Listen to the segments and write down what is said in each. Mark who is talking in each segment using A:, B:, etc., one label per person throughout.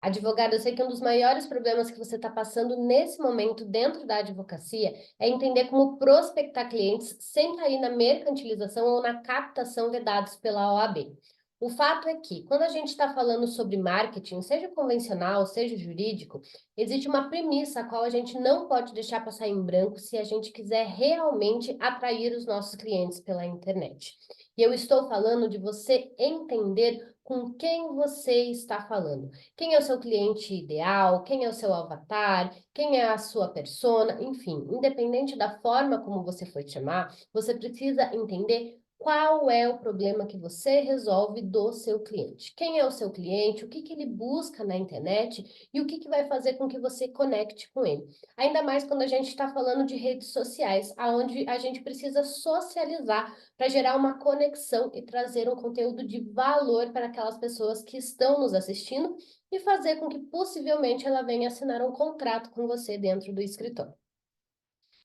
A: Advogado, eu sei que um dos maiores problemas que você está passando nesse momento dentro da advocacia é entender como prospectar clientes sem cair na mercantilização ou na captação vedados pela OAB. O fato é que, quando a gente está falando sobre marketing, seja convencional, seja jurídico, existe uma premissa a qual a gente não pode deixar passar em branco se a gente quiser realmente atrair os nossos clientes pela internet. E eu estou falando de você entender com quem você está falando. Quem é o seu cliente ideal, quem é o seu avatar, quem é a sua persona, enfim, independente da forma como você for chamar, você precisa entender qual é o problema que você resolve do seu cliente. Quem é o seu cliente, o que que ele busca na internet e o que que vai fazer com que você conecte com ele. Ainda mais quando a gente está falando de redes sociais, aonde a gente precisa socializar para gerar uma conexão e trazer um conteúdo de valor para aquelas pessoas que estão nos assistindo e fazer com que possivelmente ela venha assinar um contrato com você dentro do escritório.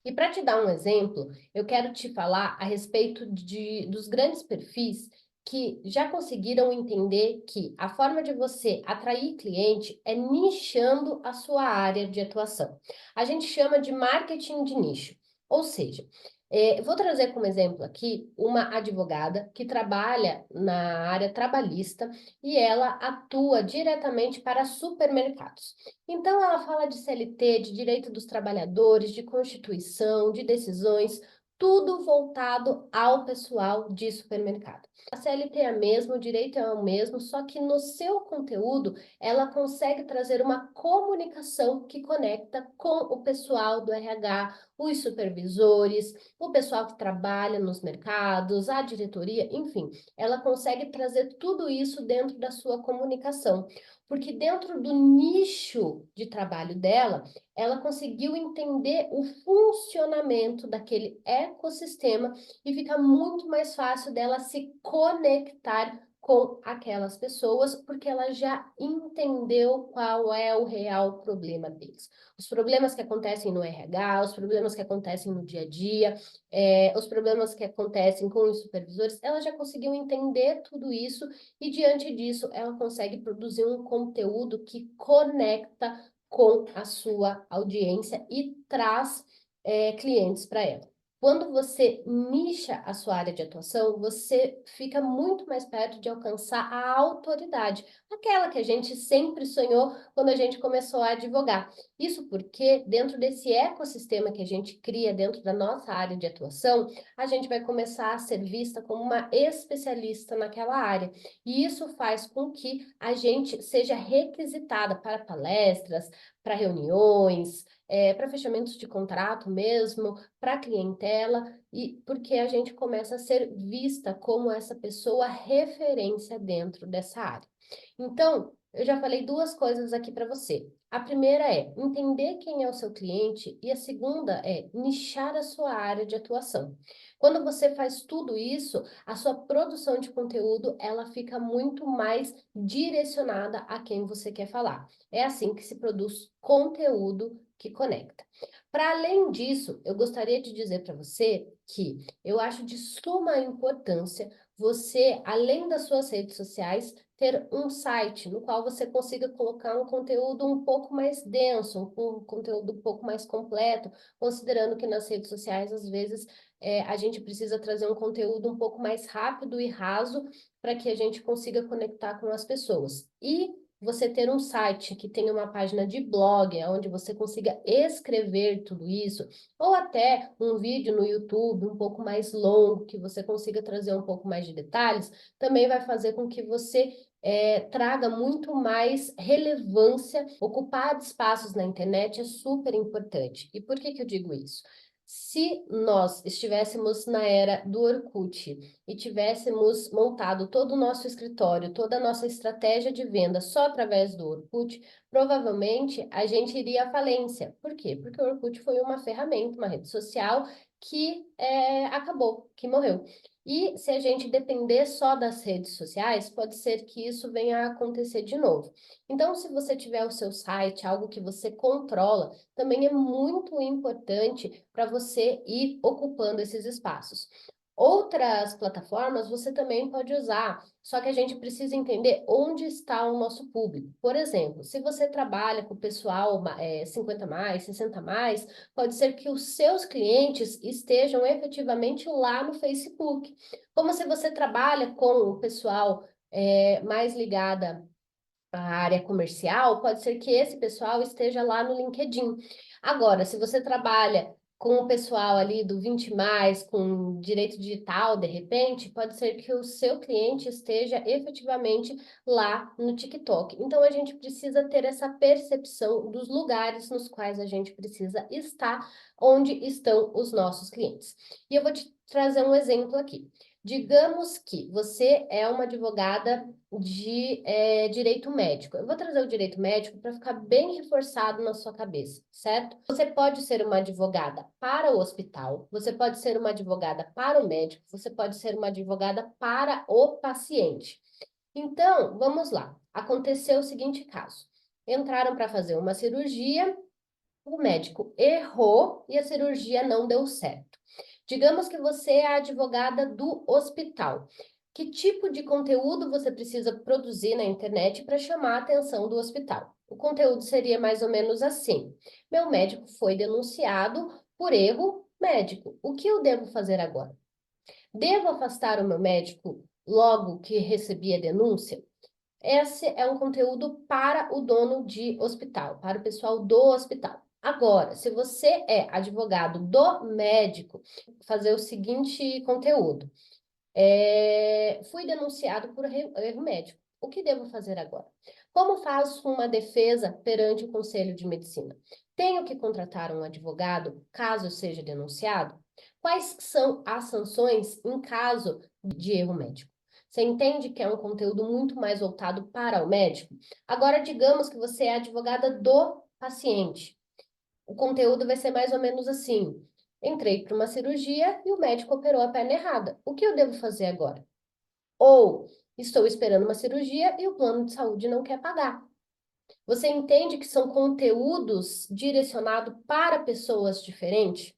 A: E para te dar um exemplo, eu quero te falar a respeito dos grandes perfis que já conseguiram entender que a forma de você atrair cliente é nichando a sua área de atuação. A gente chama de marketing de nicho, ou seja, eu vou trazer como exemplo aqui uma advogada que trabalha na área trabalhista e ela atua diretamente para supermercados. Então, ela fala de CLT, de direito dos trabalhadores, de Constituição, de decisões, tudo voltado ao pessoal de supermercado. A CLT é a mesma, o direito é o mesmo, só que no seu conteúdo ela consegue trazer uma comunicação que conecta com o pessoal do RH, os supervisores, o pessoal que trabalha nos mercados, a diretoria, enfim, ela consegue trazer tudo isso dentro da sua comunicação porque dentro do nicho de trabalho dela, ela conseguiu entender o funcionamento daquele ecossistema e fica muito mais fácil dela se conectar com aquelas pessoas, porque ela já entendeu qual é o real problema deles. Os problemas que acontecem no RH, os problemas que acontecem no dia a dia, os problemas que acontecem com os supervisores, ela já conseguiu entender tudo isso e diante disso ela consegue produzir um conteúdo que conecta com a sua audiência e traz clientes para ela. Quando você nicha a sua área de atuação, você fica muito mais perto de alcançar a autoridade, aquela que a gente sempre sonhou quando a gente começou a advogar. Isso porque, dentro desse ecossistema que a gente cria dentro da nossa área de atuação, a gente vai começar a ser vista como uma especialista naquela área. E isso faz com que a gente seja requisitada para palestras, para reuniões, para fechamentos de contrato mesmo, para clientela, e porque a gente começa a ser vista como essa pessoa referência dentro dessa área. Então, eu já falei duas coisas aqui para você. A primeira é entender quem é o seu cliente e a segunda é nichar a sua área de atuação. Quando você faz tudo isso, a sua produção de conteúdo, ela fica muito mais direcionada a quem você quer falar. É assim que se produz conteúdo que conecta. Para além disso, eu gostaria de dizer para você que eu acho de suma importância você, além das suas redes sociais, ter um site no qual você consiga colocar um conteúdo um pouco mais denso, um conteúdo um pouco mais completo, considerando que nas redes sociais, às vezes, a gente precisa trazer um conteúdo um pouco mais rápido e raso para que a gente consiga conectar com as pessoas. E você ter um site que tenha uma página de blog, onde você consiga escrever tudo isso, ou até um vídeo no YouTube um pouco mais longo, que você consiga trazer um pouco mais de detalhes, também vai fazer com que você traga muito mais relevância. Ocupar espaços na internet é super importante. E por que que eu digo isso? Se nós estivéssemos na era do Orkut e tivéssemos montado todo o nosso escritório, toda a nossa estratégia de venda só através do Orkut, provavelmente a gente iria à falência. Por quê? Porque o Orkut foi uma ferramenta, uma rede social que acabou, que morreu. E se a gente depender só das redes sociais, pode ser que isso venha a acontecer de novo. Então, se você tiver o seu site, algo que você controla, também é muito importante para você ir ocupando esses espaços. Outras plataformas você também pode usar, só que a gente precisa entender onde está o nosso público. Por exemplo, se você trabalha com o pessoal 50 mais, 60 mais, pode ser que os seus clientes estejam efetivamente lá no Facebook. Como se você trabalha com o pessoal mais ligada à área comercial, pode ser que esse pessoal esteja lá no LinkedIn. Agora, se você trabalha com o pessoal ali do 20 mais, com direito digital, de repente, pode ser que o seu cliente esteja efetivamente lá no TikTok. Então, a gente precisa ter essa percepção dos lugares nos quais a gente precisa estar, onde estão os nossos clientes. E eu vou te trazer um exemplo aqui. Digamos que você é uma advogada de direito médico. Eu vou trazer o direito médico para ficar bem reforçado na sua cabeça, certo? Você pode ser uma advogada para o hospital, você pode ser uma advogada para o médico, você pode ser uma advogada para o paciente. Então, vamos lá. Aconteceu o seguinte caso. Entraram para fazer uma cirurgia, o médico errou e a cirurgia não deu certo. Digamos que você é a advogada do hospital. Que tipo de conteúdo você precisa produzir na internet para chamar a atenção do hospital? O conteúdo seria mais ou menos assim: meu médico foi denunciado por erro médico. O que eu devo fazer agora? Devo afastar o meu médico logo que recebi a denúncia? Esse é um conteúdo para o dono de hospital, para o pessoal do hospital. Agora, se você é advogado do médico, fazer o seguinte conteúdo. Fui denunciado por erro médico. O que devo fazer agora? Como faço uma defesa perante o Conselho de Medicina? Tenho que contratar um advogado caso seja denunciado? Quais são as sanções em caso de erro médico? Você entende que é um conteúdo muito mais voltado para o médico? Agora, digamos que você é advogada do paciente. O conteúdo vai ser mais ou menos assim: entrei para uma cirurgia e o médico operou a perna errada. O que eu devo fazer agora? Ou estou esperando uma cirurgia e o plano de saúde não quer pagar. Você entende que são conteúdos direcionados para pessoas diferentes?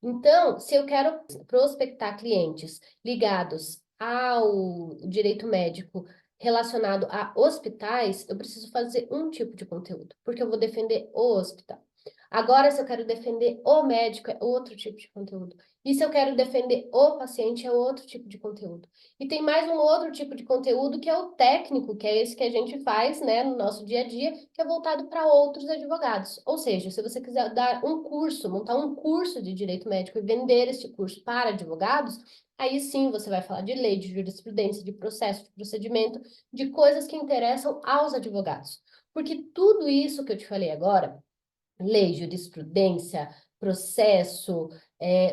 A: Então, se eu quero prospectar clientes ligados ao direito médico relacionado a hospitais, eu preciso fazer um tipo de conteúdo, porque eu vou defender o hospital. Agora, se eu quero defender o médico, é outro tipo de conteúdo. E se eu quero defender o paciente, é outro tipo de conteúdo. E tem mais um outro tipo de conteúdo que é o técnico, que é esse que a gente faz, né, no nosso dia a dia, que é voltado para outros advogados. Ou seja, se você quiser dar um curso, montar um curso de direito médico e vender este curso para advogados, aí sim você vai falar de lei, de jurisprudência, de processo, de procedimento, de coisas que interessam aos advogados. Porque tudo isso que eu te falei agora, lei, jurisprudência, processo,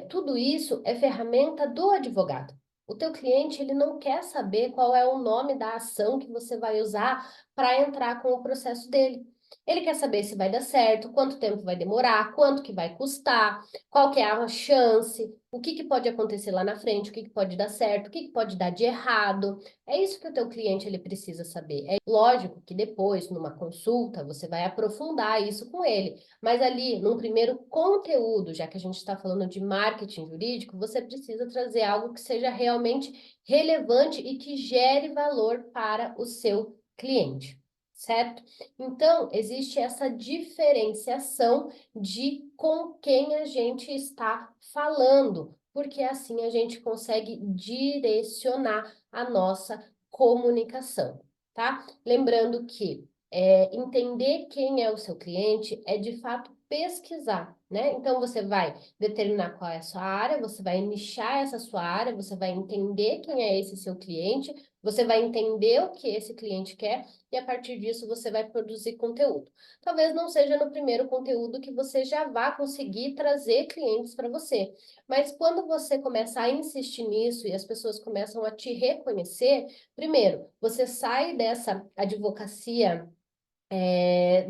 A: tudo isso é ferramenta do advogado. O teu cliente, ele não quer saber qual é o nome da ação que você vai usar para entrar com o processo dele. Ele quer saber se vai dar certo, quanto tempo vai demorar, quanto que vai custar, qual que é a chance, o que que pode acontecer lá na frente, o que que pode dar certo, o que que pode dar de errado. É isso que o teu cliente ele precisa saber. É lógico que depois, numa consulta, você vai aprofundar isso com ele. Mas ali, num primeiro conteúdo, já que a gente está falando de marketing jurídico, você precisa trazer algo que seja realmente relevante e que gere valor para o seu cliente, certo? Então, existe essa diferenciação de com quem a gente está falando, porque assim a gente consegue direcionar a nossa comunicação, tá? Lembrando que entender quem é o seu cliente é de fato pesquisar, né? Então você vai determinar qual é a sua área, você vai nichar essa sua área, você vai entender quem é esse seu cliente, você vai entender o que esse cliente quer e a partir disso você vai produzir conteúdo. Talvez não seja no primeiro conteúdo que você já vá conseguir trazer clientes para você, mas quando você começa a insistir nisso e as pessoas começam a te reconhecer, primeiro, você sai dessa advocacia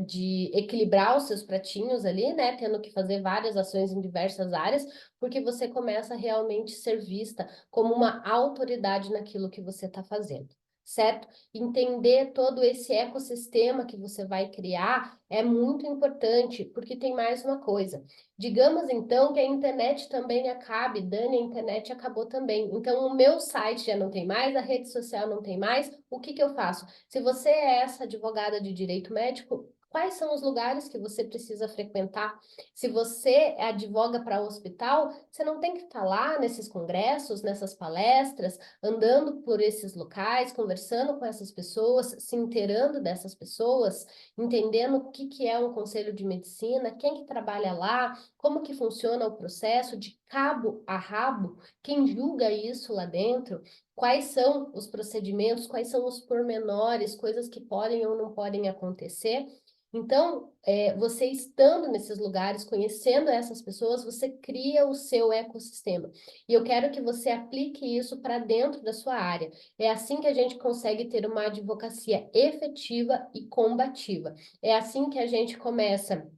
A: de equilibrar os seus pratinhos ali, né? Tendo que fazer várias ações em diversas áreas, porque você começa a realmente ser vista como uma autoridade naquilo que você está fazendo, certo? Entender todo esse ecossistema que você vai criar é muito importante, porque tem mais uma coisa. Digamos então que a internet também acabe, Dani, a internet acabou também. Então o meu site já não tem mais, a rede social não tem mais, o que que eu faço? Se você é essa advogada de direito médico, quais são os lugares que você precisa frequentar? Se você advoga para hospital, você não tem que estar lá nesses congressos, nessas palestras, andando por esses locais, conversando com essas pessoas, se inteirando dessas pessoas, entendendo o que que é um conselho de medicina, quem que trabalha lá, como que funciona o processo de cabo a rabo, quem julga isso lá dentro, quais são os procedimentos, quais são os pormenores, coisas que podem ou não podem acontecer. Então, você estando nesses lugares, conhecendo essas pessoas, você cria o seu ecossistema. E eu quero que você aplique isso para dentro da sua área. É assim que a gente consegue ter uma advocacia efetiva e combativa. É assim que a gente começa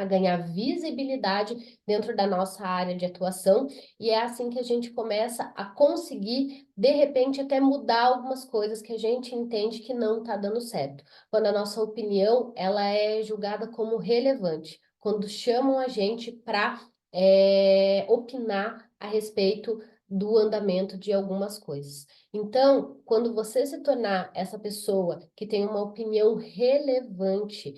A: a ganhar visibilidade dentro da nossa área de atuação, e é assim que a gente começa a conseguir, de repente, até mudar algumas coisas que a gente entende que não está dando certo. Quando a nossa opinião ela é julgada como relevante, quando chamam a gente para opinar a respeito do andamento de algumas coisas. Então, quando você se tornar essa pessoa que tem uma opinião relevante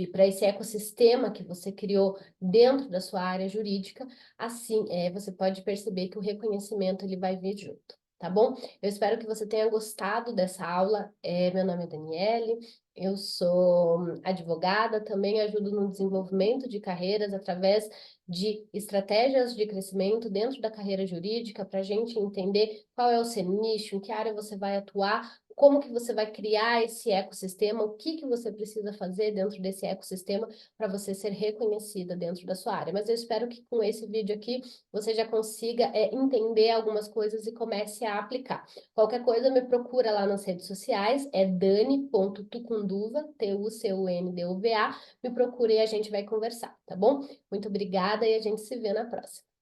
A: para esse ecossistema que você criou dentro da sua área jurídica, assim, você pode perceber que o reconhecimento ele vai vir junto, tá bom? Eu espero que você tenha gostado dessa aula. Meu nome é Daniele, eu sou advogada, também ajudo no desenvolvimento de carreiras através de estratégias de crescimento dentro da carreira jurídica, para a gente entender qual é o seu nicho, em que área você vai atuar, como que você vai criar esse ecossistema, o que que você precisa fazer dentro desse ecossistema para você ser reconhecida dentro da sua área. Mas eu espero que com esse vídeo aqui você já consiga entender algumas coisas e comece a aplicar. Qualquer coisa me procura lá nas redes sociais, é dani.tucunduva, Tucunduva, me procure e a gente vai conversar, tá bom? Muito obrigada e a gente se vê na próxima.